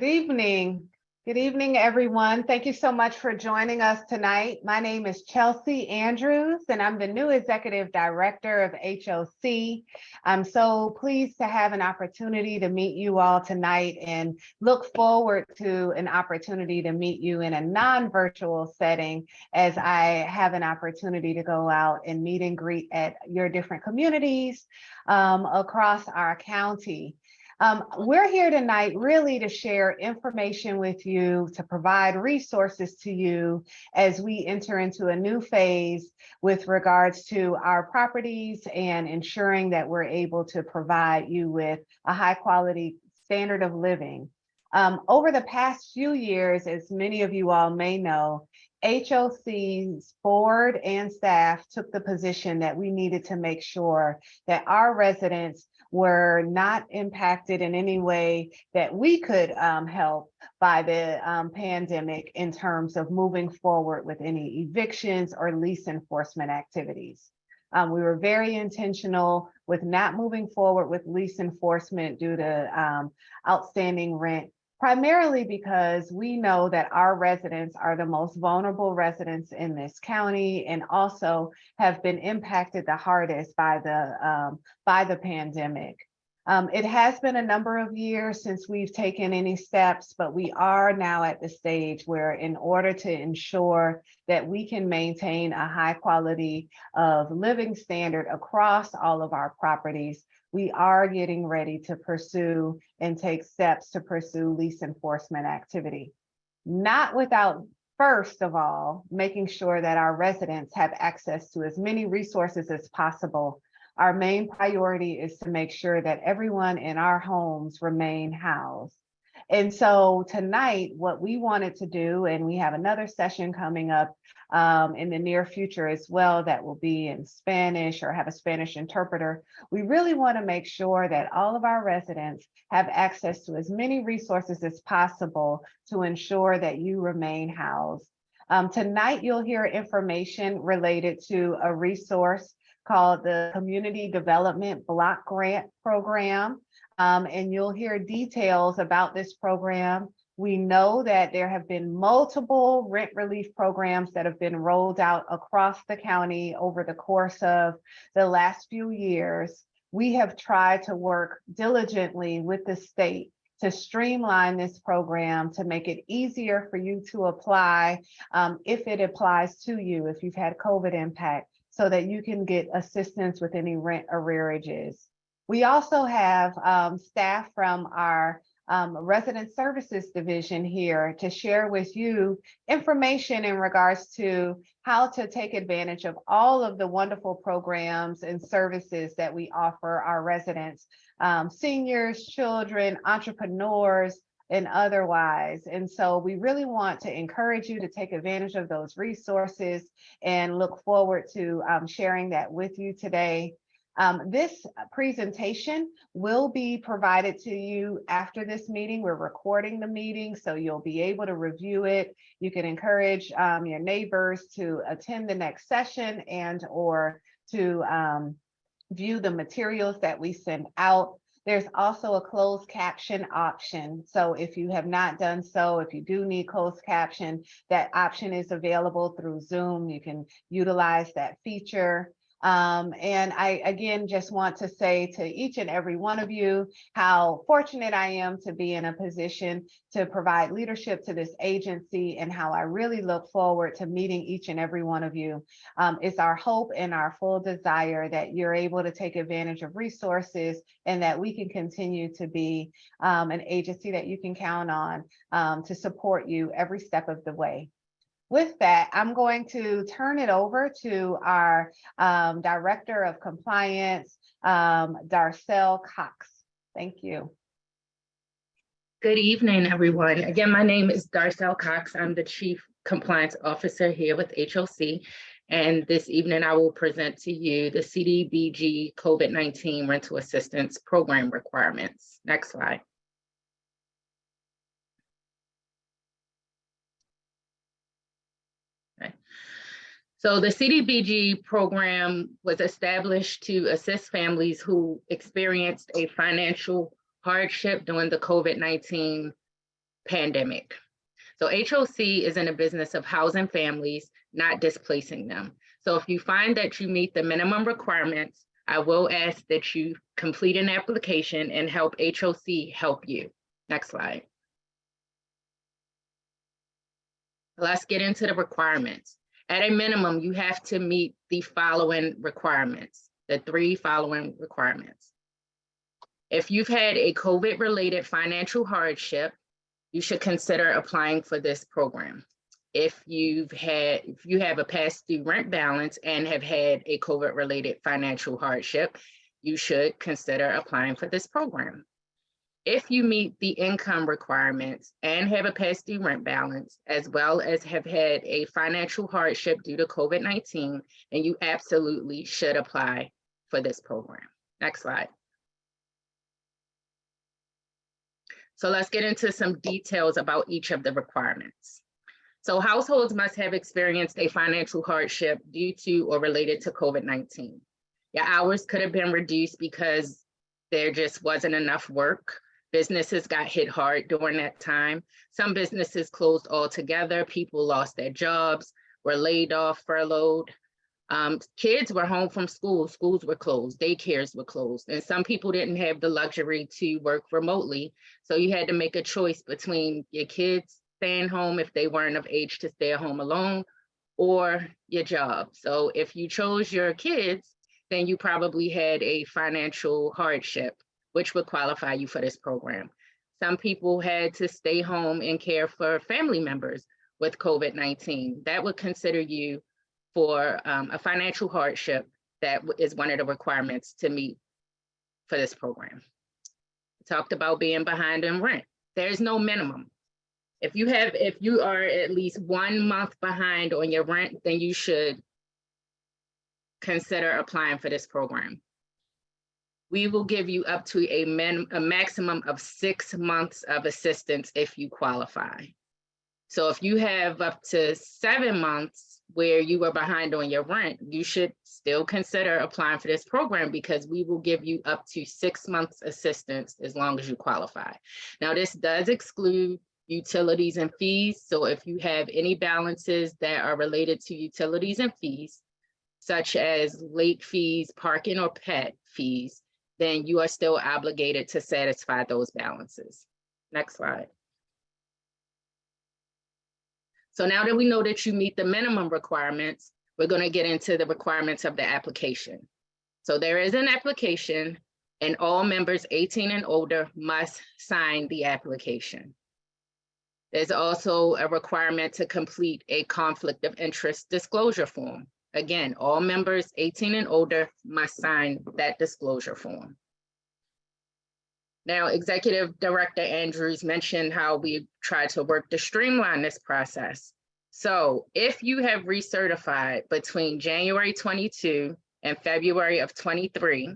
Good evening. Good evening, everyone. Thank you so much for joining us tonight. My name is Chelsea Andrews, and I'm the new Executive Director of HOC. I'm so pleased to have an opportunity to meet you all tonight and look forward to an opportunity to meet you in a non-virtual setting as I have an opportunity to go out and meet and greet at your different communities across our county. We're here tonight really to share information with you, to provide resources to you as we enter into a new phase with regards to our properties and ensuring that we're able to provide you with a high quality standard of living. Over the past few years, as many of you all may know, HOC's board and staff took the position that we needed to make sure that our residents were not impacted in any way that we could help by the pandemic in terms of moving forward with any evictions or lease enforcement activities. We were very intentional with not moving forward with lease enforcement due to outstanding rent, primarily because we know that our residents are the most vulnerable residents in this county and also have been impacted the hardest by the pandemic. It has been a number of years since we've taken any steps, but we are now at the stage where, in order to ensure that we can maintain a high quality of living standard across all of our properties, we are getting ready to pursue and take steps to pursue lease enforcement activity. Not without, first of all, making sure that our residents have access to as many resources as possible. Our main priority is to make sure that everyone in our homes remain housed. And so tonight, what we wanted to do, and we have another session coming up in the near future as well that will be in Spanish or have a Spanish interpreter. We really want to make sure that all of our residents have access to as many resources as possible to ensure that you remain housed. Tonight, you'll hear information related to a resource called the Community Development Block Grant Program. And you'll hear details about this program. We know that there have been multiple rent relief programs that have been rolled out across the county over the course of the last few years. We have tried to work diligently with the state to streamline this program to make it easier for you to apply if it applies to you, if you've had COVID impact, so that you can get assistance with any rent arrearages. We also have staff from our Resident Services Division here to share with you information in regards to how to take advantage of all of the wonderful programs and services that we offer our residents, seniors, children, entrepreneurs, and otherwise. And so we really want to encourage you to take advantage of those resources and look forward to sharing that with you today. This presentation will be provided to you after this meeting. We're recording the meeting, so you'll be able to review it. You can encourage your neighbors to attend the next session and or to view the materials that we send out. There's also a closed caption option. So if you have not done so, if you do need closed caption, that option is available through Zoom. You can utilize that feature. And I, again, just want to say to each and every one of you how fortunate I am to be in a position to provide leadership to this agency and how I really look forward to meeting each and every one of you. It's our hope and our full desire that you're able to take advantage of resources and that we can continue to be an agency that you can count on to support you every step of the way. With that, I'm going to turn it over to our Director of Compliance, Darcel Cox. Thank you. Good evening, everyone. Again, my name is Darcel Cox. I'm the Chief Compliance Officer here with HOC. And this evening, I will present to you the CDBG COVID-19 Rental Assistance Program requirements. Next slide. So the CDBG program was established to assist families who experienced a financial hardship during the COVID-19 pandemic. So HOC is in the business of housing families, not displacing them. So if you find that you meet the minimum requirements, I will ask that you complete an application and help HOC help you. Next slide. Let's get into the requirements. At a minimum, you have to meet the following requirements, the 3 following requirements. If you've had a COVID-related financial hardship, you should consider applying for this program. If you have a past due rent balance and have had a COVID-related financial hardship, you should consider applying for this program. If you meet the income requirements and have a past due rent balance, as well as have had a financial hardship due to COVID-19, then you absolutely should apply for this program. Next slide. So let's get into some details about each of the requirements. So households must have experienced a financial hardship due to or related to COVID-19. Your hours could have been reduced because there just wasn't enough work. Businesses got hit hard during that time. Some businesses closed altogether. People lost their jobs, were laid off, furloughed. Kids were home from school. Schools were closed. Daycares were closed. And some people didn't have the luxury to work remotely. So you had to make a choice between your kids staying home if they weren't of age to stay at home alone, or your job. So if you chose your kids, then you probably had a financial hardship, which would qualify you for this program. Some people had to stay home and care for family members with COVID-19. That would consider you for a financial hardship. That is one of the requirements to meet for this program. We talked about being behind in rent. There's no minimum. If you are at least 1 month behind on your rent, then you should consider applying for this program. We will give you up to a maximum of 6 months of assistance if you qualify. So if you have up to 7 months where you were behind on your rent, you should still consider applying for this program, because we will give you up to 6 months assistance as long as you qualify. Now, this does exclude utilities and fees. So if you have any balances that are related to utilities and fees, such as late fees, parking, or pet fees, then you are still obligated to satisfy those balances. Next slide. So now that we know that you meet the minimum requirements, we're going to get into the requirements of the application. So there is an application, and all members 18 and older must sign the application. There's also a requirement to complete a conflict of interest disclosure form. Again, all members 18 and older must sign that disclosure form. Now, Executive Director Andrews mentioned how we try to work to streamline this process. So if you have recertified between January 22 and February of 23,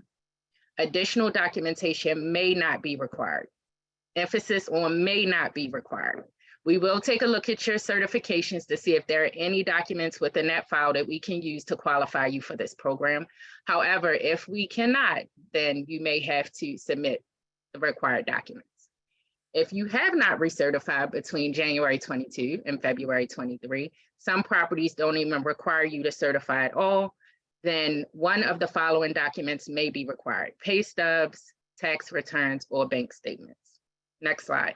additional documentation may not be required. Emphasis on may not be required. We will take a look at your certifications to see if there are any documents within that file that we can use to qualify you for this program. However, if we cannot, then you may have to submit the required documents. If you have not recertified between January 22 and February 23, some properties don't even require you to certify at all, then one of the following documents may be required: pay stubs, tax returns, or bank statements. Next slide.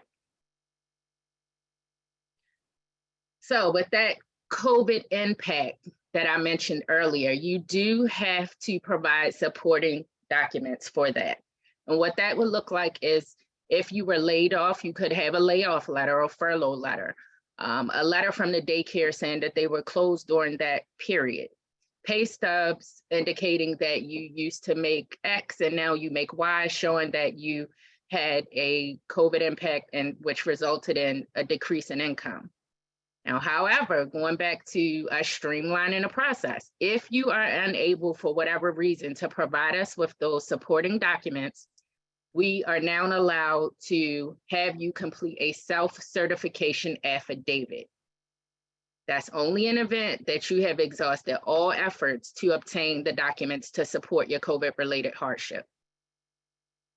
So with that COVID impact that I mentioned earlier, you do have to provide supporting documents for that. And what that would look like is, if you were laid off, you could have a layoff letter or furlough letter, a letter from the daycare saying that they were closed during that period, pay stubs indicating that you used to make X and now you make Y, showing that you had a COVID impact and which resulted in a decrease in income. Now, however, going back to streamlining the process, if you are unable for whatever reason to provide us with those supporting documents, we are now allowed to have you complete a self-certification affidavit. That's only an event that you have exhausted all efforts to obtain the documents to support your COVID-related hardship.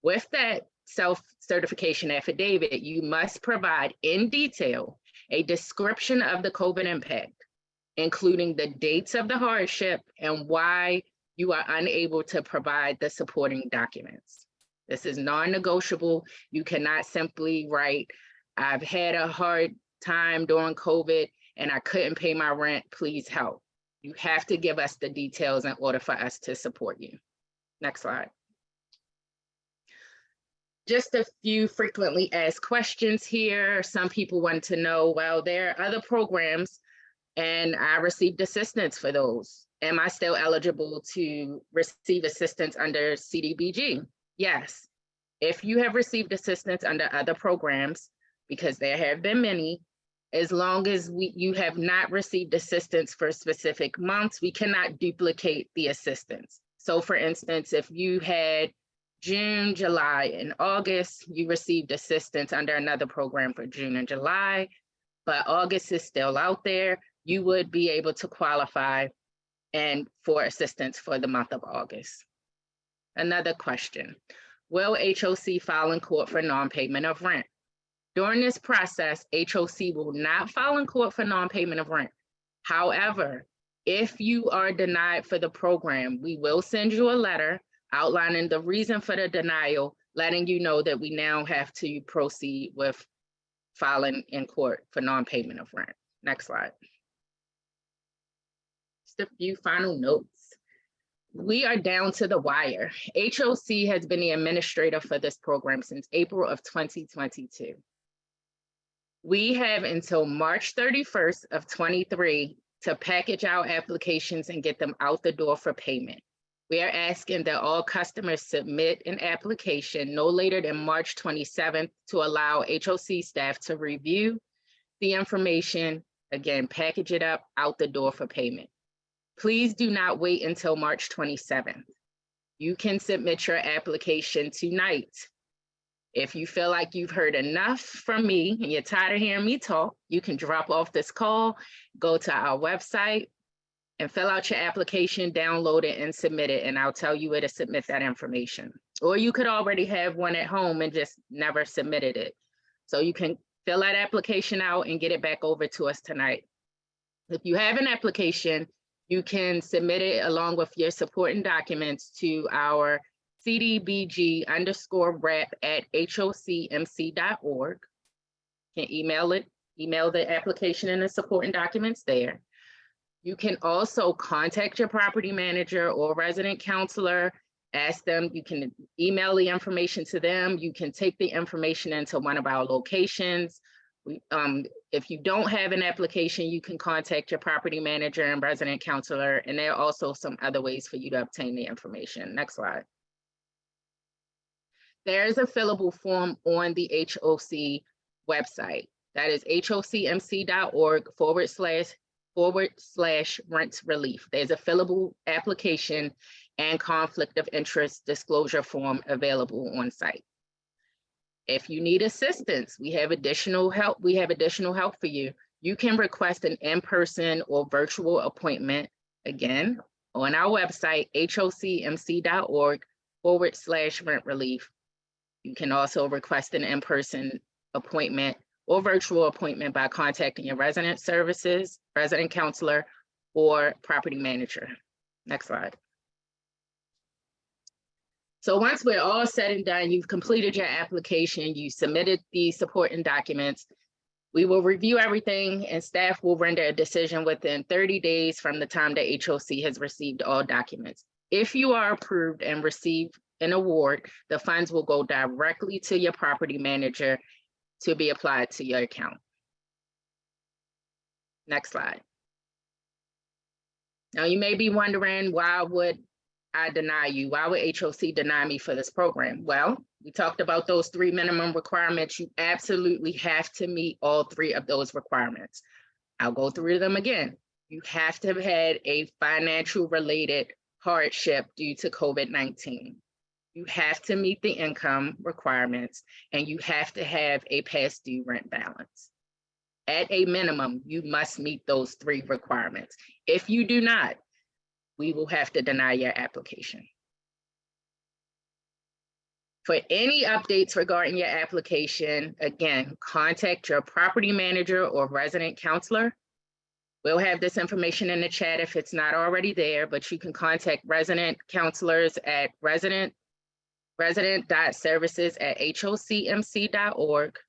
With that self-certification affidavit, you must provide in detail a description of the COVID impact, including the dates of the hardship and why you are unable to provide the supporting documents. This is non-negotiable. You cannot simply write, "I've had a hard time during COVID and I couldn't pay my rent, please help." You have to give us the details in order for us to support you. Next slide. Just a few frequently asked questions here. Some people want to know, well, there are other programs and I received assistance for those. Am I still eligible to receive assistance under CDBG? Yes. If you have received assistance under other programs, because there have been many, as long as you have not received assistance for specific months, we cannot duplicate the assistance. So for instance, if you had June, July, and August, you received assistance under another program for June and July, but August is still out there, you would be able to qualify and for assistance for the month of August. Another question, will HOC file in court for non-payment of rent? During this process, HOC will not file in court for non-payment of rent. However, if you are denied for the program, we will send you a letter outlining the reason for the denial, letting you know that we now have to proceed with filing in court for non-payment of rent. Next slide. Just a few final notes. We are down to the wire. HOC has been the administrator for this program since April of 2022. We have until March 31st of 23 to package our applications and get them out the door for payment. We are asking that all customers submit an application no later than March 27th to allow HOC staff to review the information, again, package it up, out the door for payment. Please do not wait until March 27th. You can submit your application tonight. If you feel like you've heard enough from me and you're tired of hearing me talk, you can drop off this call, go to our website and fill out your application, download it and submit it, and I'll tell you where to submit that information. Or you could already have one at home and just never submitted it. So you can fill that application out and get it back over to us tonight. If you have an application, you can submit it along with your supporting documents to our cdbg_rep@hocmc.org. You can email it, email the application and the supporting documents there. You can also contact your property manager or resident counselor, ask them, you can email the information to them. You can take the information into one of our locations. If you don't have an application, you can contact your property manager and resident counselor, and there are also some other ways for you to obtain the information. Next slide. There is a fillable form on the HOC website. That is hocmc.org/rent relief. There's a fillable application and conflict of interest disclosure form available on site. If you need assistance, we have additional help. We have additional help for you. You can request an in-person or virtual appointment, again, on our website, hocmc.org/rent relief. You can also request an in-person appointment or virtual appointment by contacting your resident services, resident counselor, or property manager. Next slide. So once we're all said and done, you've completed your application, you submitted the supporting documents, we will review everything and staff will render a decision within 30 days from the time the HOC has received all documents. If you are approved and receive an award, the funds will go directly to your property manager to be applied to your account. Next slide. Now you may be wondering, why would I deny you? Why would HOC deny me for this program? Well, we talked about those 3 minimum requirements. You absolutely have to meet all 3 of those requirements. I'll go through them again. You have to have had a financial related hardship due to COVID-19. You have to meet the income requirements, and you have to have a past due rent balance. At a minimum, you must meet those 3 requirements. If you do not, we will have to deny your application. For any updates regarding your application, again, contact your property manager or resident counselor. We'll have this information in the chat if it's not already there, but you can contact resident counselors at resident.services@hocmc.org,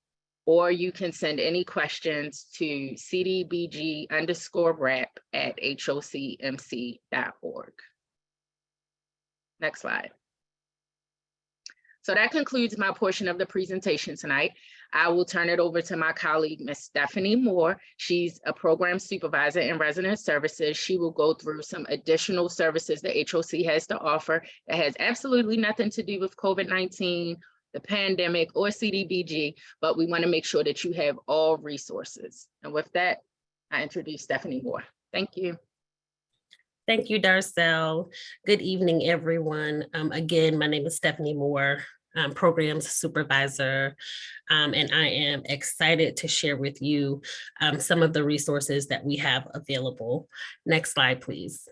or you can send any questions to cdbg_rep@hocmc.org. Next slide. So that concludes my portion of the presentation tonight. I will turn it over to my colleague, Ms. Stephanie Moore. She's a program supervisor in resident services. She will go through some additional services that HOC has to offer that has absolutely nothing to do with COVID-19 the pandemic, or CDBG, but we want to make sure that you have all resources. And with that, I introduce Stephanie Moore. Thank you. Thank you, Darcel. Good evening, everyone. Again, my name is Stephanie Moore, Programs Supervisor, and I am excited to share with you some of the resources that we have available. Next slide, please.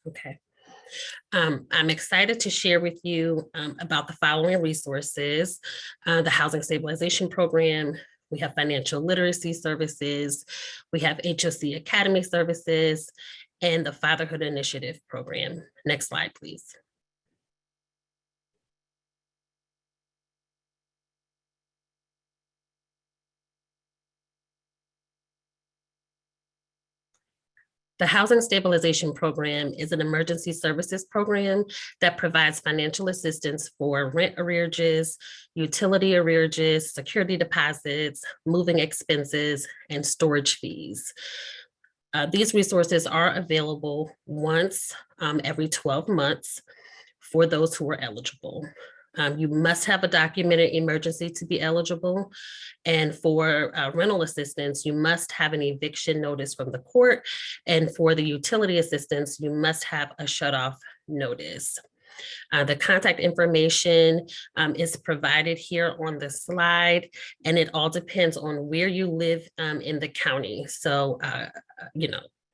Okay. I'm excited to share with you about the following resources: the Housing Stabilization Program. We have financial literacy services. We have HOC Academy services and the Fatherhood Initiative program. Next slide, please. The Housing Stabilization Program is an emergency services program that provides financial assistance for rent arrearages, utility arrearages, security deposits, moving expenses, and storage fees. These resources are available once every 12 months for those who are eligible. You must have a documented emergency to be eligible. And for rental assistance, you must have an eviction notice from the court. And for the utility assistance, you must have a shut-off notice. The contact information is provided here on the slide, and it all depends on where you live in the county. So,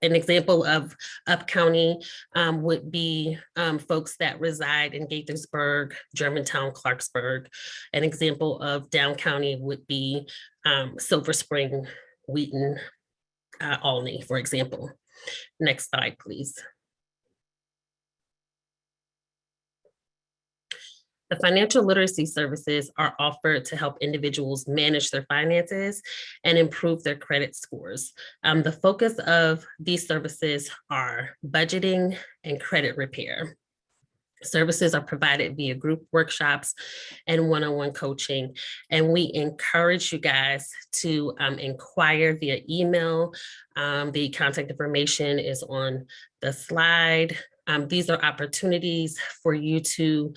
an example of up county would be folks that reside in Gaithersburg, Germantown, Clarksburg. An example of down county would be Silver Spring, Wheaton, Albany, for example. Next slide, please. The financial literacy services are offered to help individuals manage their finances and improve their credit scores. The focus of these services are budgeting and credit repair. Services are provided via group workshops and one-on-one coaching. And we encourage you guys to inquire via email. The contact information is on the slide. These are opportunities for you to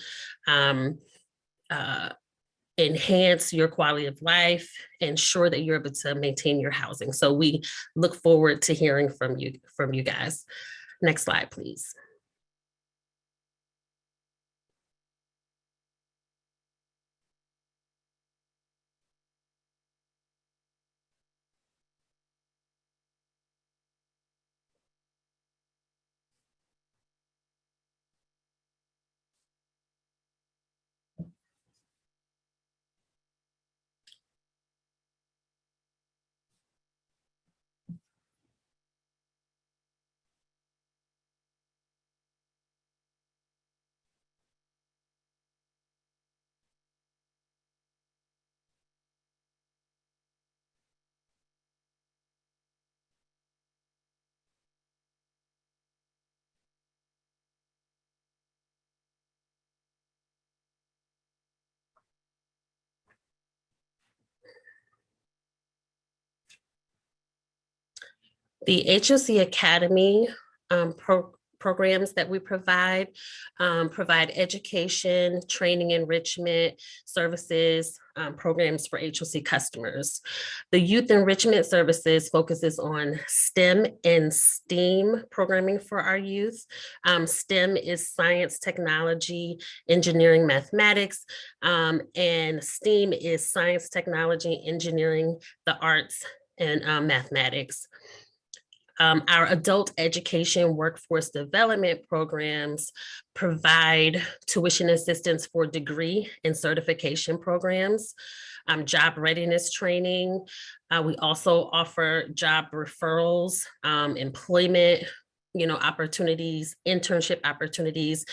enhance your quality of life, ensure that you're able to maintain your housing. So we look forward to hearing from you guys. Next slide, please. The HOC Academy programs that we provide education, training, enrichment services, programs for HOC customers. The Youth Enrichment Services focuses on STEM and STEAM programming for our youth. STEM is science, technology, engineering, mathematics, and STEAM is science, technology, engineering, the arts, and mathematics. Our adult education workforce development programs provide tuition assistance for degree and certification programs, job readiness training. We also offer job referrals, employment, opportunities, internship opportunities.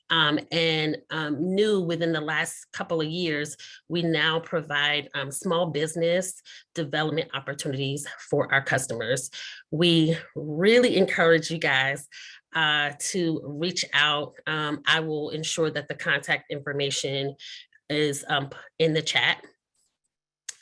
And new within the last couple of years, we now provide small business development opportunities for our customers. We really encourage you guys to reach out. I will ensure that the contact information is in the chat.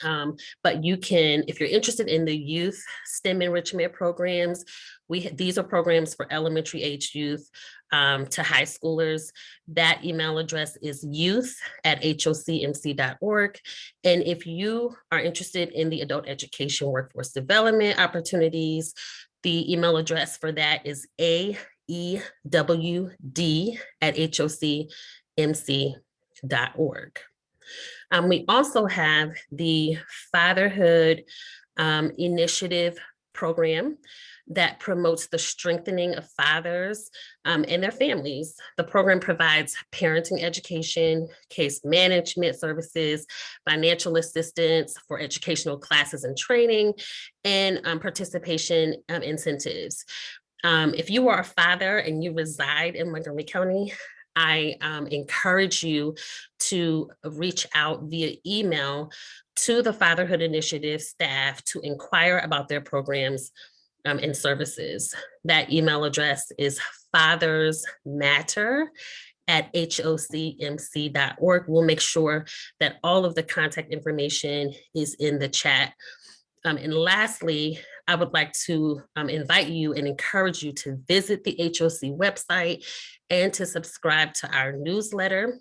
But you can, if you're interested in the youth STEM enrichment programs, these are programs for elementary age youth to high schoolers. That email address is youth@hocmc.org. And if you are interested in the adult education workforce development opportunities, the email address for that is aewd@hocmc.org. We also have the Fatherhood Initiative program that promotes the strengthening of fathers and their families. The program provides parenting education, case management services, financial assistance for educational classes and training, and participation incentives. If you are a father and you reside in Montgomery County, I encourage you to reach out via email to the Fatherhood Initiative staff to inquire about their programs and services. That email address is fathersmatter@hocmc.org. We'll make sure that all of the contact information is in the chat. And lastly, I would like to invite you and encourage you to visit the HOC website and to subscribe to our newsletter.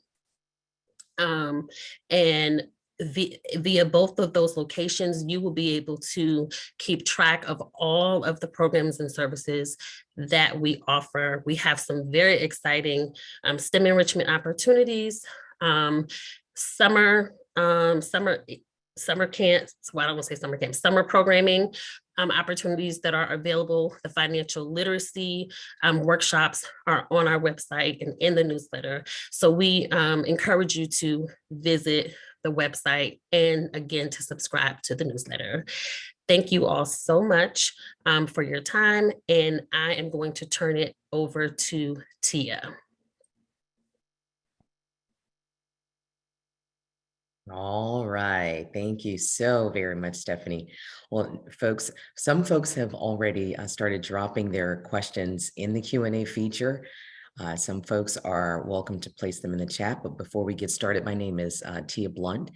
And via both of those locations, you will be able to keep track of all of the programs and services that we offer. We have some very exciting STEM enrichment opportunities, summer camps, well, I don't want to say summer camps, summer programming opportunities that are available. The financial literacy workshops are on our website and in the newsletter. So we encourage you to visit the website and again, to subscribe to the newsletter. Thank you all so much for your time. And I am going to turn it over to Tia. All right. Thank you so very much, Stephanie. Well, folks, some folks have already started dropping their questions in the Q&A feature. Some folks are welcome to place them in the chat. But before we get started, my name is Tia Blunt,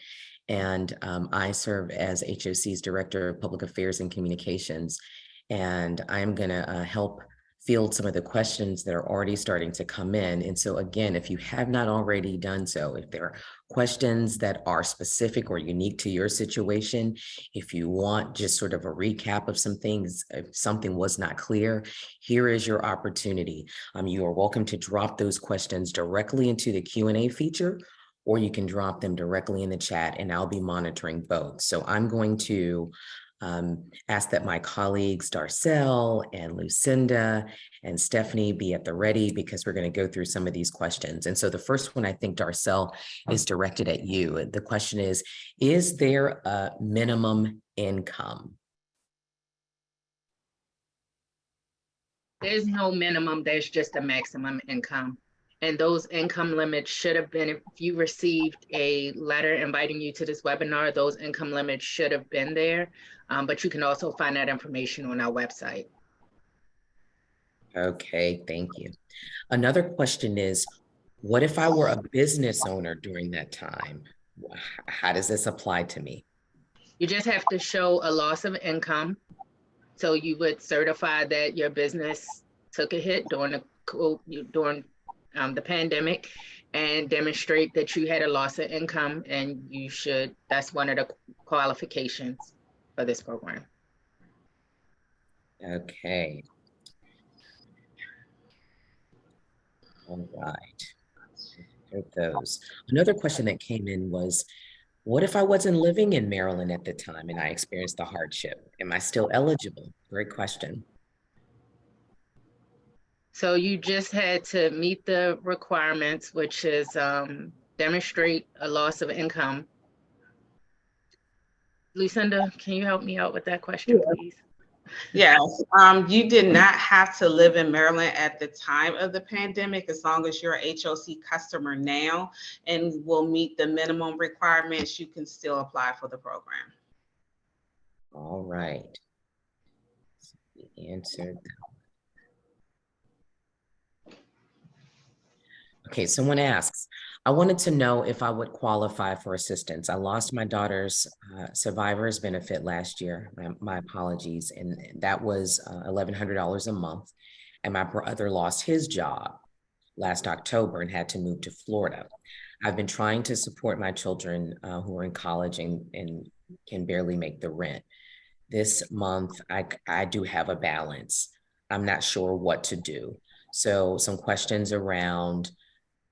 and I serve as HOC's Director of Public Affairs and Communications. And I'm going to help field some of the questions that are already starting to come in. And so again, if you have not already done so, if there are questions that are specific or unique to your situation, if you want just sort of a recap of some things, if something was not clear, here is your opportunity. You are welcome to drop those questions directly into the Q&A feature, or you can drop them directly in the chat and I'll be monitoring both. So I'm going to ask that my colleagues Darcel and Lucinda and Stephanie be at the ready, because we're going to go through some of these questions. And so the first one, I think, Darcel, is directed at you. The question is there a minimum income? There's no minimum, there's just a maximum income. And those income limits should have been, if you received a letter inviting you to this webinar, those income limits should have been there. But you can also find that information on our website. Okay, thank you. Another question is, what if I were a business owner during that time? How does this apply to me? You just have to show a loss of income. So you would certify that your business took a hit during the pandemic, and demonstrate that you had a loss of income, and you should, that's one of the qualifications for this program. Okay. All right. Those. Another question that came in was, what if I wasn't living in Maryland at the time and I experienced the hardship? Am I still eligible? Great question. So you just had to meet the requirements, which is demonstrate a loss of income. Lucinda, can you help me out with that question, please? Yes, you did not have to live in Maryland at the time of the pandemic, as long as you're a HOC customer now and will meet the minimum requirements, you can still apply for the program. All right. We answered that. Okay, someone asks, I wanted to know if I would qualify for assistance. I lost my daughter's survivor's benefit last year. My apologies. And that was $1,100 a month. And my brother lost his job last October and had to move to Florida. I've been trying to support my children who are in college and can barely make the rent. This month, I do have a balance. I'm not sure what to do. So some questions around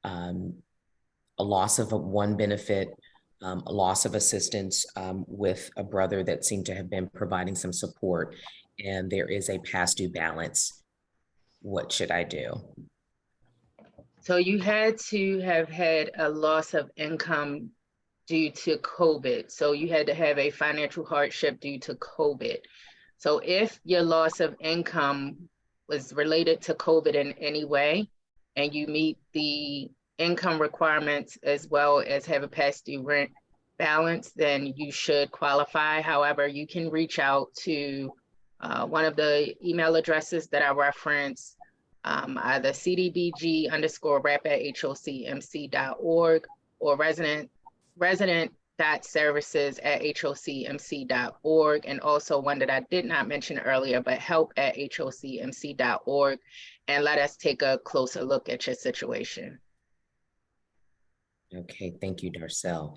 a loss of one benefit, a loss of assistance with a brother that seemed to have been providing some support, and there is a past due balance. What should I do? So you had to have had a loss of income due to COVID. So you had to have a financial hardship due to COVID. So if your loss of income was related to COVID in any way, and you meet the income requirements as well as have a past due rent balance, then you should qualify. However, you can reach out to one of the email addresses that I referenced, either cdbg_rep@hocmc.org or resident.services@hocmc.org, and also one that I did not mention earlier, but help@hocmc.org, and let us take a closer look at your situation. Okay, thank you, Darcel.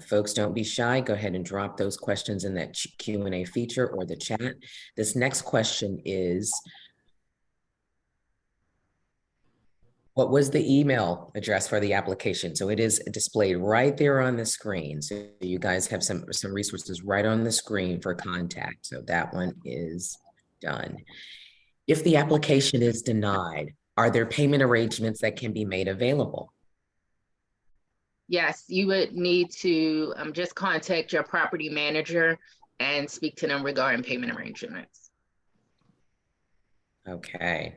Folks, don't be shy. Go ahead and drop those questions in that Q&A feature or the chat. This next question is, what was the email address for the application? So it is displayed right there on the screen. So you guys have some resources right on the screen for contact. So that one is done. If the application is denied, are there payment arrangements that can be made available? Yes, you would need to just contact your property manager and speak to them regarding payment arrangements. Okay.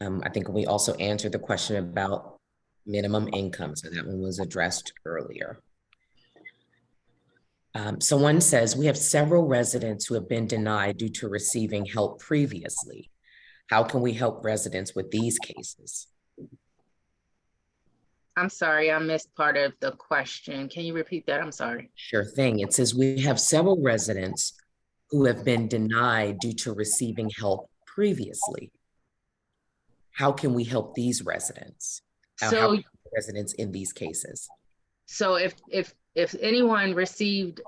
I think we also answered the question about minimum income. So that one was addressed earlier. Someone says, we have several residents who have been denied due to receiving help previously. How can we help residents with these cases? I'm sorry, I missed part of the question. Can you repeat that? I'm sorry. Sure thing. It says, we have several residents who have been denied due to receiving help previously. How can we help these residents? How residents in these cases? So if anyone received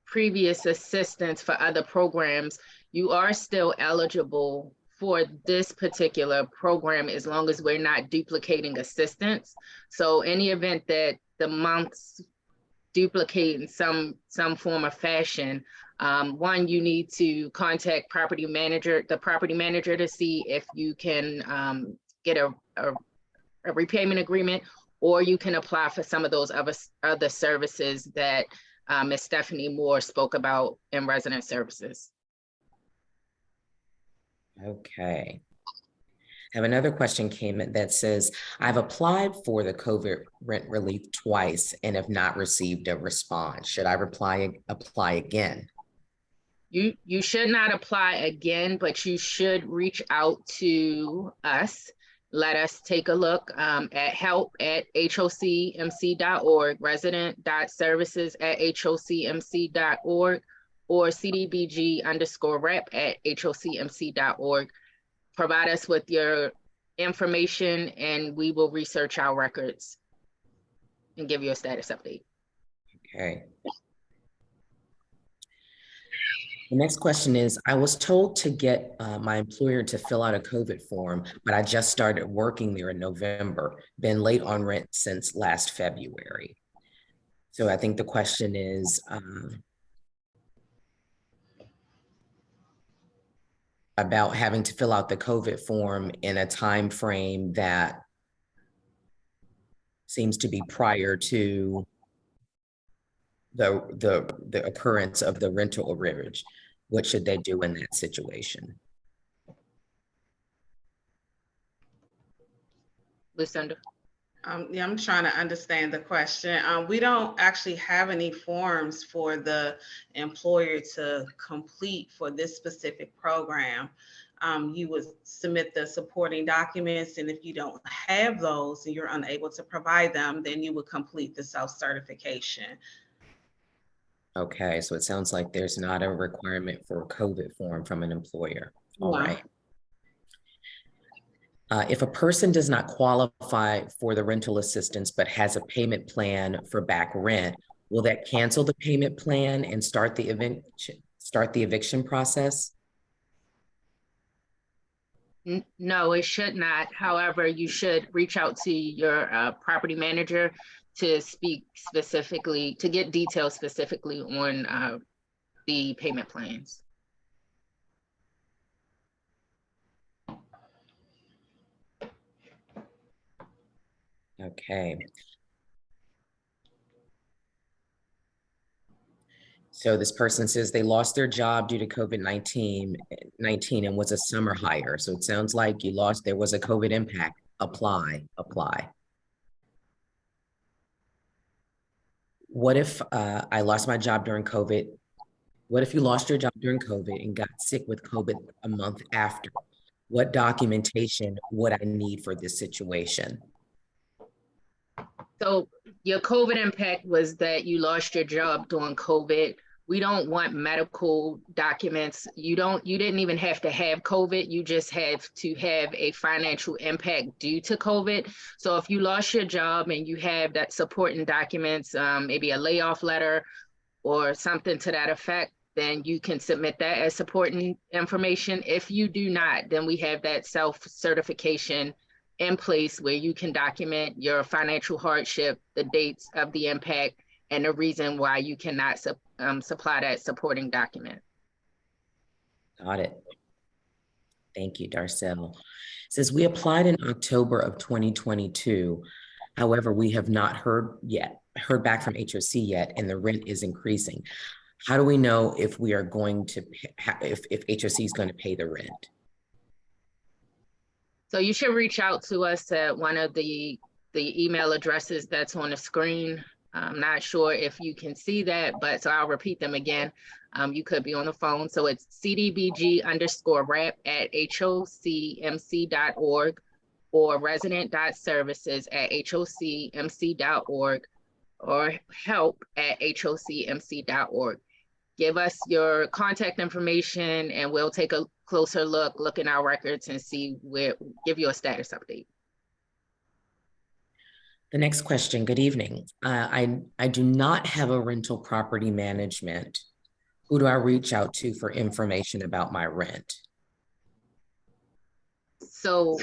previous assistance for other programs, you are still eligible for this particular program as long as we're not duplicating assistance. So any event that the months duplicate in some form or fashion, one, you need to contact the property manager to see if you can get a repayment agreement, or you can apply for some of those other services that Ms. Stephanie Moore spoke about in resident services. Okay. I have another question came in that says, I've applied for the COVID rent relief twice and have not received a response. Should I apply again? You should not apply again, but you should reach out to us. Let us take a look at help@hocmc.org, resident.services@hocmc.org, or cdbg_rep@hocmc.org. Provide us with your information and we will research our records and give you a status update. Okay. The next question is, I was told to get my employer to fill out a COVID form, but I just started working there in November, been late on rent since last February. So I think the question is, about having to fill out the COVID form in a time frame that seems to be prior to the occurrence of the rental arrearage. What should they do in that situation? Lucinda. Yeah, I'm trying to understand the question. We don't actually have any forms for the employer to complete for this specific program. You would submit the supporting documents, and if you don't have those and you're unable to provide them, then you would complete the self-certification. Okay, so it sounds like there's not a requirement for a COVID form from an employer. All No. right. If a person does not qualify for the rental assistance but has a payment plan for back rent, will that cancel the payment plan and start the eviction process? No, it should not. However, you should reach out to your property manager to speak specifically, to get details specifically on the payment plans. Okay. So this person says they lost their job due to COVID-19 and was a summer hire. So it sounds like there was a COVID impact. Apply. What if I lost my job during COVID? What if you lost your job during COVID and got sick with COVID a month after? What documentation would I need for this situation? So your COVID impact was that you lost your job during COVID. We don't want medical documents. You didn't even have to have COVID. You just have to have a financial impact due to COVID. So if you lost your job and you have that supporting documents, maybe a layoff letter or something to that effect, then you can submit that as supporting information. If you do not, then we have that self-certification in place where you can document your financial hardship, the dates of the impact, and the reason why you cannot supply that supporting document. Got it. Thank you, Darcel. Says we applied in October of 2022. However, we have not heard back from HOC yet, and the rent is increasing. How do we know if we are going to if HOC is going to pay the rent? So you should reach out to us at one of the email addresses that's on the screen. I'm not sure if you can see that, but so I'll repeat them again. You could be on the phone. So it's cdbg_rep@hocmc.org or resident.services@hocmc.org or help@hocmc.org. Give us your contact information and we'll take a closer look in our records and give you a status update. The next question, good evening. I do not have a rental property management. Who do I reach out to for information about my rent? So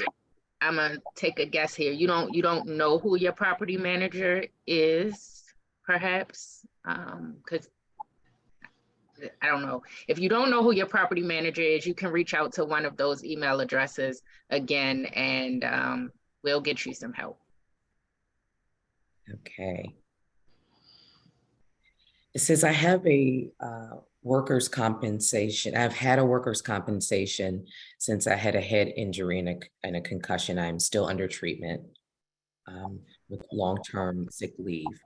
I'm gonna take a guess here. You don't know who your property manager is, perhaps? Because I don't know. If you don't know who your property manager is, you can reach out to one of those email addresses again, and we'll get you some help. Okay. It says I have a workers' compensation. I've had a workers' compensation since I had a head injury and a concussion. I'm still under treatment with long-term sick leave.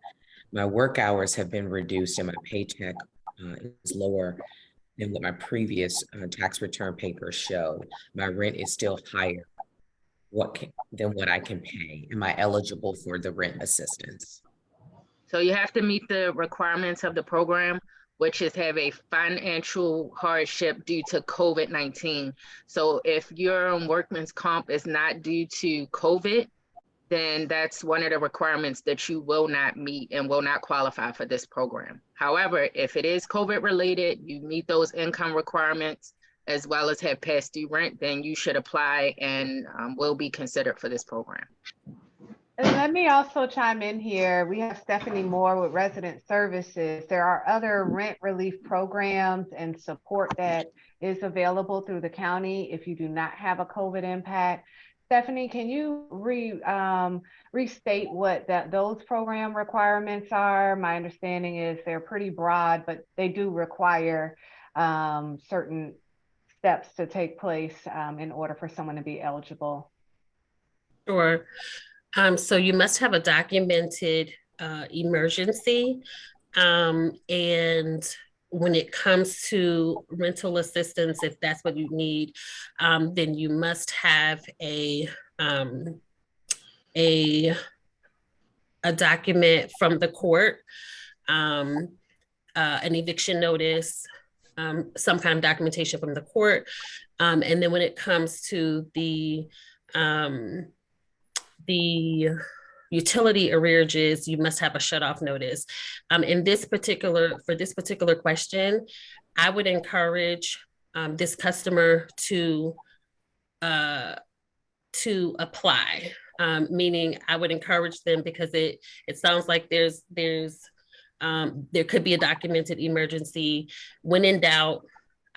My work hours have been reduced and my paycheck is lower than what my previous tax return papers show. My rent is still higher than what I can pay. Am I eligible for the rent assistance? So you have to meet the requirements of the program, which is have a financial hardship due to COVID-19. So if your workman's comp is not due to COVID, then that's one of the requirements that you will not meet and will not qualify for this program. However, if it is COVID related, you meet those income requirements as well as have past due rent, then you should apply and will be considered for this program. And let me also chime in here. We have Stephanie Moore with Resident Services. There are other rent relief programs and support that is available through the county if you do not have a COVID impact. Stephanie, can you restate what those program requirements are? My understanding is they're pretty broad, but they do require certain steps to take place in order for someone to be eligible. Sure. So you must have a documented emergency. And when it comes to rental assistance, if that's what you need, then you must have a document from the court, an eviction notice, some kind of documentation from the court. And then when it comes to the utility arrearages, you must have a shut-off notice. For this particular question, I would encourage this customer to apply. Meaning I would encourage them, because it sounds like there could be a documented emergency. When in doubt,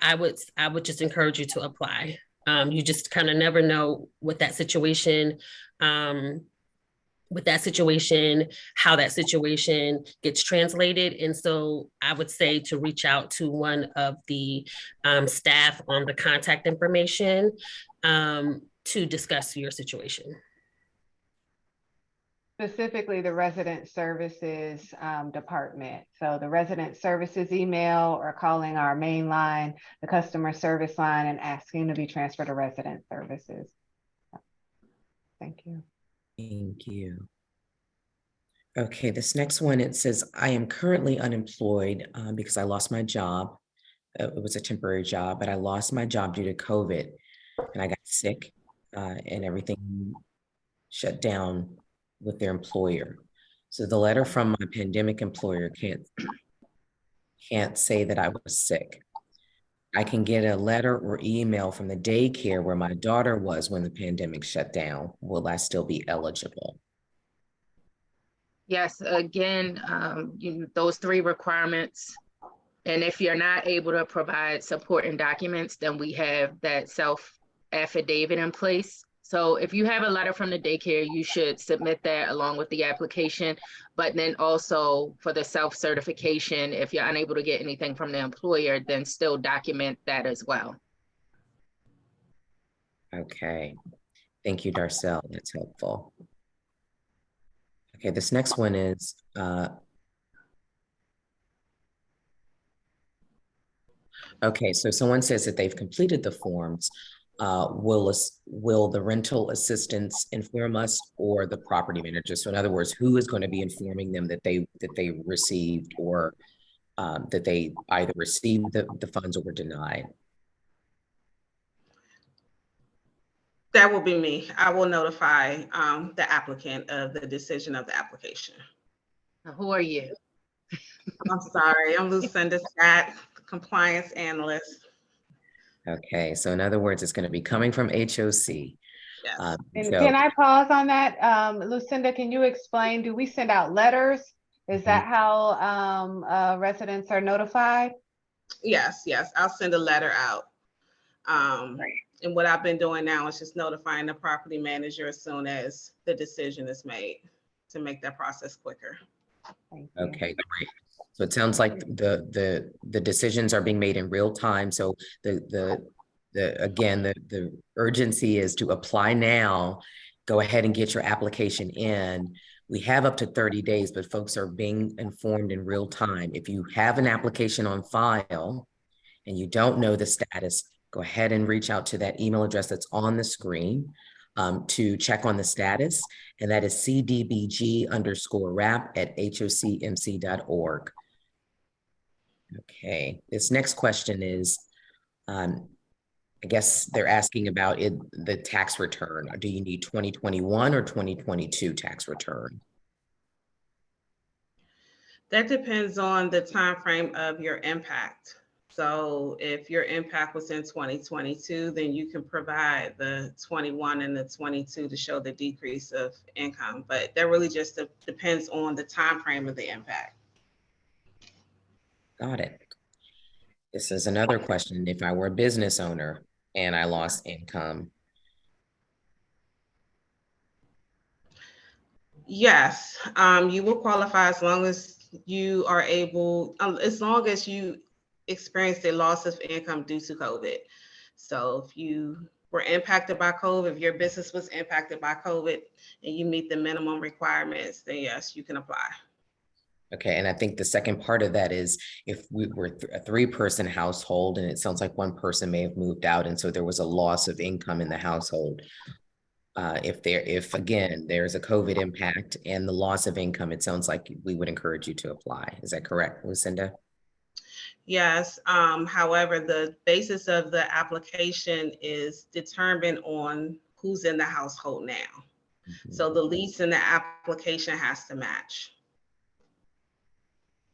I would just encourage you to apply. You just kind of never know what that situation, how that situation gets translated. And so I would say to reach out to one of the staff on the contact information to discuss your situation. Specifically the resident services department. So the resident services email, or calling our main line, the customer service line, and asking to be transferred to resident services. Thank you. Thank you. Okay, this next one, it says, I am currently unemployed because I lost my job. It was a temporary job, but I lost my job due to COVID, and I got sick and everything shut down with their employer. So the letter from my pandemic employer can't say that I was sick. I can get a letter or email from the daycare where my daughter was when the pandemic shut down. Will I still be eligible? Yes, again, those 3 requirements. And if you're not able to provide supporting documents, then we have that self-affidavit in place. So if you have a letter from the daycare, you should submit that along with the application. But then also for the self-certification, if you're unable to get anything from the employer, then still document that as well. Okay, thank you, Darcel. That's helpful. Okay, this next one is, okay, so someone says that they've completed the forms. Will the rental assistance inform us or the property manager? So in other words, who is going to be informing them that they received, or that they either received the funds or were denied? That will be me. I will notify the applicant of the decision of the application. Now, who are you? I'm sorry, I'm Lucinda Scott, compliance analyst. Okay, so in other words, it's going to be coming from HOC. Yes. And So, can I pause on that? Lucinda, can you explain, do we send out letters? Is that how residents are notified? Yes, I'll send a letter out. And what I've been doing now is just notifying the property manager as soon as the decision is made to make that process quicker. Thank you. okay, great. So it sounds like the decisions are being made in real time. So the urgency is to apply now. Go ahead and get your application in. We have up to 30 days, but folks are being informed in real time. If you have an application on file and you don't know the status, go ahead and reach out to that email address that's on the screen to check on the status. And that is cdbg_rap@hocmc.org. Okay, this next question is, I guess they're asking about the tax return. Do you need 2021 or 2022 tax return? That depends on the time frame of your impact. So if your impact was in 2022, then you can provide the 21 and the 22 to show the decrease of income. But that really just depends on the time frame of the impact. Got it. This is another question. If I were a business owner and I lost income. Yes, you will qualify as long as you are able, as long as you experienced a loss of income due to COVID. So if you were impacted by COVID, if your business was impacted by COVID and you meet the minimum requirements, then yes, you can apply. Okay, and I think the second part of that is if we were a three-person household and it sounds like one person may have moved out and so there was a loss of income in the household. If again, there's a COVID impact and the loss of income, it sounds like we would encourage you to apply. Is that correct, Lucinda? Yes, however, the basis of the application is determined on who's in the household now. So the lease in the application has to match.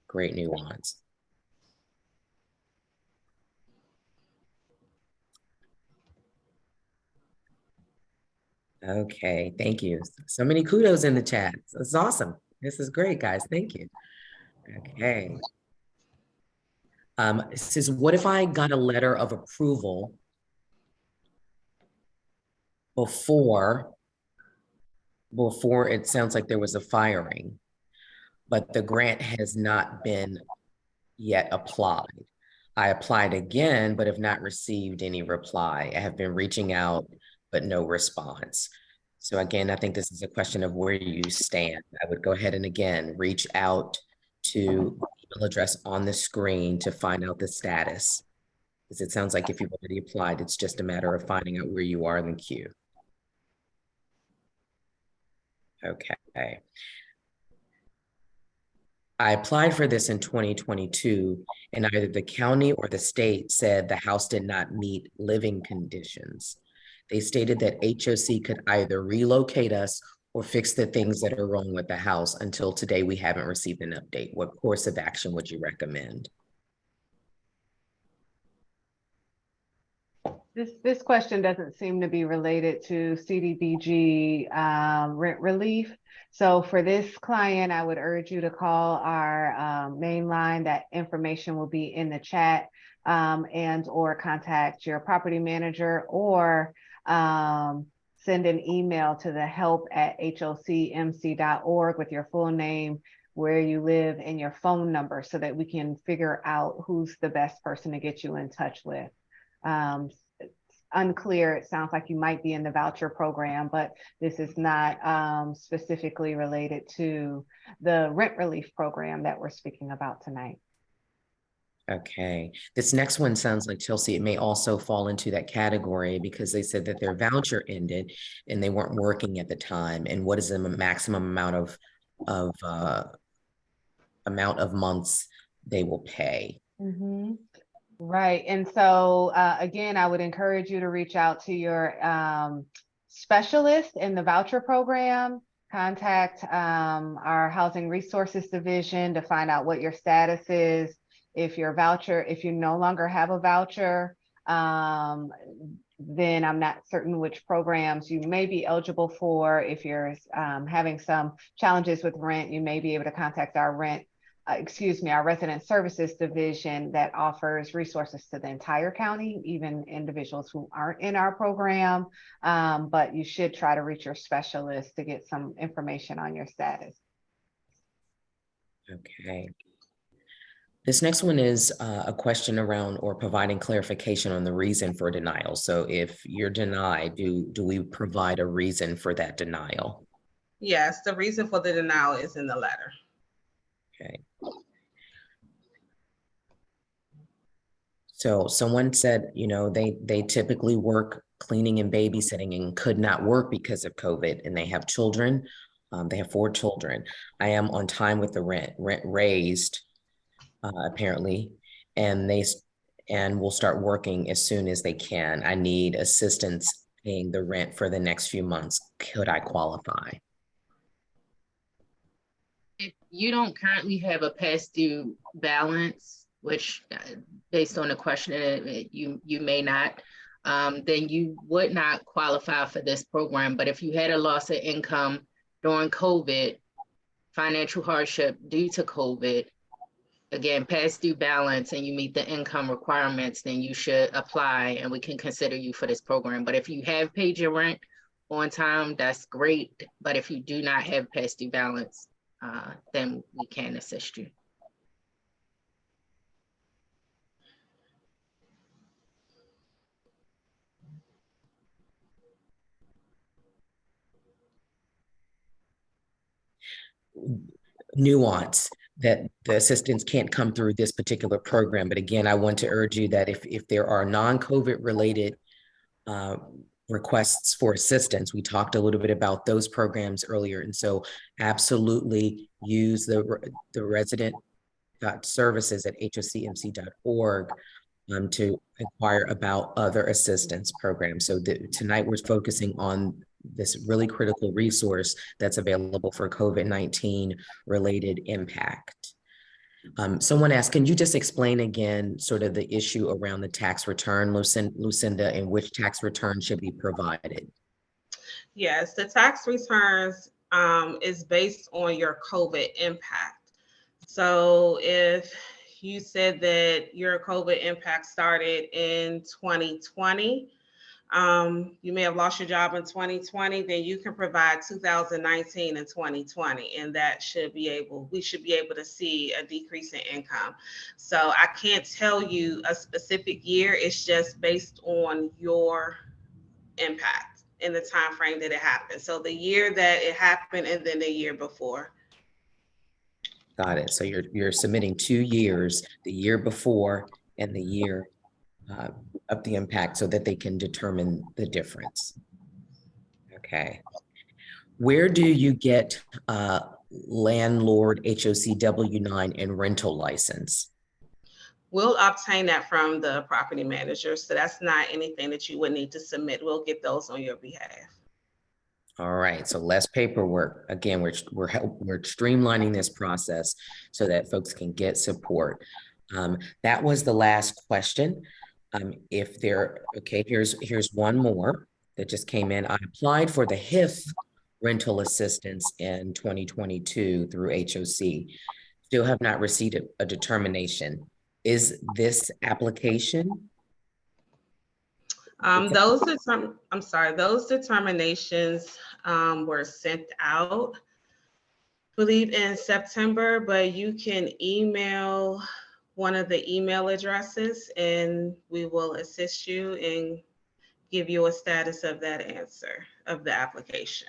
Great nuance. Okay, thank you. So many kudos in the chat. It's awesome. This is great, guys. Thank you. Okay. It says, what if I got a letter of approval before it sounds like there was a firing, but the grant has not been yet applied? I applied again, but have not received any reply. I have been reaching out, but no response. So again, I think this is a question of where you stand. I would go ahead and again, reach out to the email address on the screen to find out the status. Because it sounds like if you've already applied, it's just a matter of finding out where you are in the queue. Okay. I applied for this in 2022, and either the county or the state said the house did not meet living conditions. They stated that HOC could either relocate us or fix the things that are wrong with the house. Until today, we haven't received an update. What course of action would you recommend? This question doesn't seem to be related to CDBG rent relief. So for this client, I would urge you to call our main line. That information will be in the chat, and or contact your property manager, or send an email to the help@hocmc.org with your full name, where you live, and your phone number, so that we can figure out who's the best person to get you in touch with. Unclear. It sounds like you might be in the voucher program, but this is not specifically related to the rent relief program that we're speaking about tonight. Okay, this next one sounds like, Chelsea, it may also fall into that category because they said that their voucher ended and they weren't working at the time. And what is the maximum amount of months they will pay? Mm-hmm. Right. And so again, I would encourage you to reach out to your specialist in the voucher program. Contact our Housing Resources Division to find out what your status is. If you no longer have a voucher, then I'm not certain which programs you may be eligible for. If you're having some challenges with rent, you may be able to contact our our Resident Services Division that offers resources to the entire county, even individuals who aren't in our program. But you should try to reach your specialist to get some information on your status. Okay. This next one is a question around or providing clarification on the reason for denial. So if you're denied, do we provide a reason for that denial? Yes, the reason for the denial is in the letter. Okay. So someone said, they typically work cleaning and babysitting and could not work because of COVID, and they have children. They have 4 children. I am on time with the rent raised, apparently, and will start working as soon as they can. I need assistance paying the rent for the next few months. Could I qualify? If you don't currently have a past due balance, which based on the question, you may not, then you would not qualify for this program. But if you had a loss of income during COVID, financial hardship due to COVID, again, past due balance, and you meet the income requirements, then you should apply and we can consider you for this program. But if you have paid your rent on time, that's great. But if you do not have past due balance, then we can assist you. nuance that the assistance can't come through this particular program. But again, I want to urge you that if there are non-COVID related requests for assistance, we talked a little bit about those programs earlier. And so absolutely use the resident.services at hocmc.org to inquire about other assistance programs. So tonight we're focusing on this really critical resource that's available for COVID-19 related impact. Someone asked, can you just explain again sort of the issue around the tax return, Lucinda, and which tax return should be provided? Yes, the tax returns is based on your COVID impact. So if you said that your COVID impact started in 2020, you may have lost your job in 2020, then you can provide 2019 and 2020, and we should be able to see a decrease in income. So I can't tell you a specific year. It's just based on your impact in the time frame that it happened. So the year that it happened and then the year before. Got it. So you're submitting 2 years, the year before and the year of the impact, so that they can determine the difference. Okay. Where do you get landlord HOC W-9 and rental license? We'll obtain that from the property manager. So that's not anything that you would need to submit. We'll get those on your behalf. All right, so less paperwork. Again, we're streamlining this process so that folks can get support. That was the last question. Okay, here's one more that just came in. I applied for the HIF rental assistance in 2022 through HOC. Still have not received a determination. Is this application? Those determinations were sent out, I believe in September, but you can email one of the email addresses and we will assist you and give you a status of that answer of the application.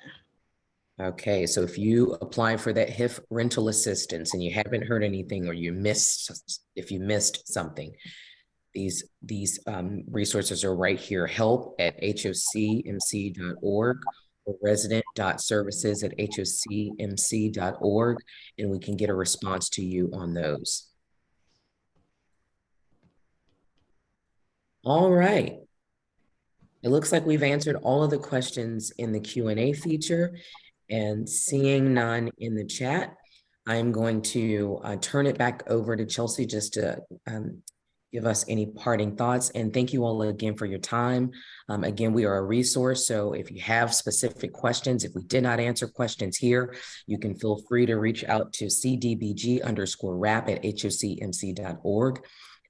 Okay, so if you apply for that HIF rental assistance and you haven't heard anything, or if you missed something, these resources are right here: help@hocmc.org or resident.services@hocmc.org, and we can get a response to you on those. All right. It looks like we've answered all of the questions in the Q&A feature, and seeing none in the chat, I'm going to turn it back over to Chelsea just to give us any parting thoughts. And thank you all again for your time. Again, we are a resource, so if you have specific questions, if we did not answer questions here, you can feel free to reach out to cdbg_rap@hocmc.org.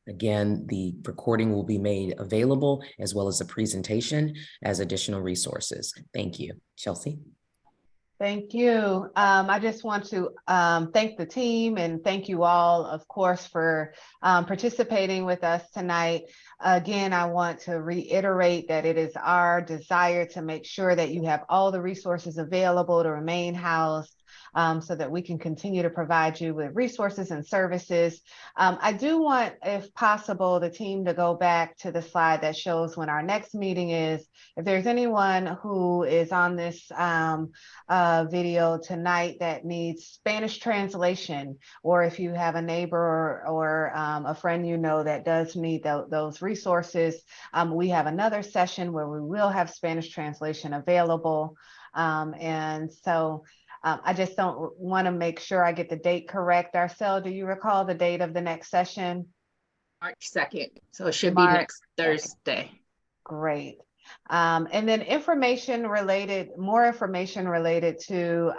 Again, the recording will be made available, as well as a presentation as additional resources. Thank you. Chelsea? Thank you. I just want to thank the team and thank you all, of course, for participating with us tonight. Again, I want to reiterate that it is our desire to make sure that you have all the resources available to remain housed, so that we can continue to provide you with resources and services. I do want, if possible, the team to go back to the slide that shows when our next meeting is. If there's anyone who is on this video tonight that needs Spanish translation, or if you have a neighbor or a friend you know that does need those resources, we have another session where we will have Spanish translation available. And so I just don't want to make sure I get the date correct. Arcel, do you recall the date of the next session? March 2nd. So it should be next Thursday. Great. And then more information related to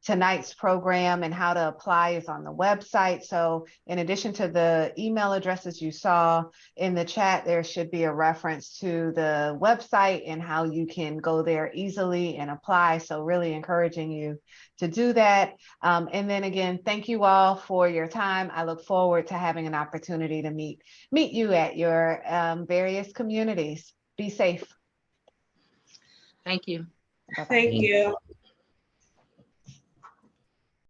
tonight's program and how to apply is on the website. So in addition to the email addresses you saw in the chat, there should be a reference to the website and how you can go there easily and apply. So really encouraging you to do that. And then again, thank you all for your time. I look forward to having an opportunity to meet you at your various communities. Be safe. Thank you. Bye-bye. Thank you.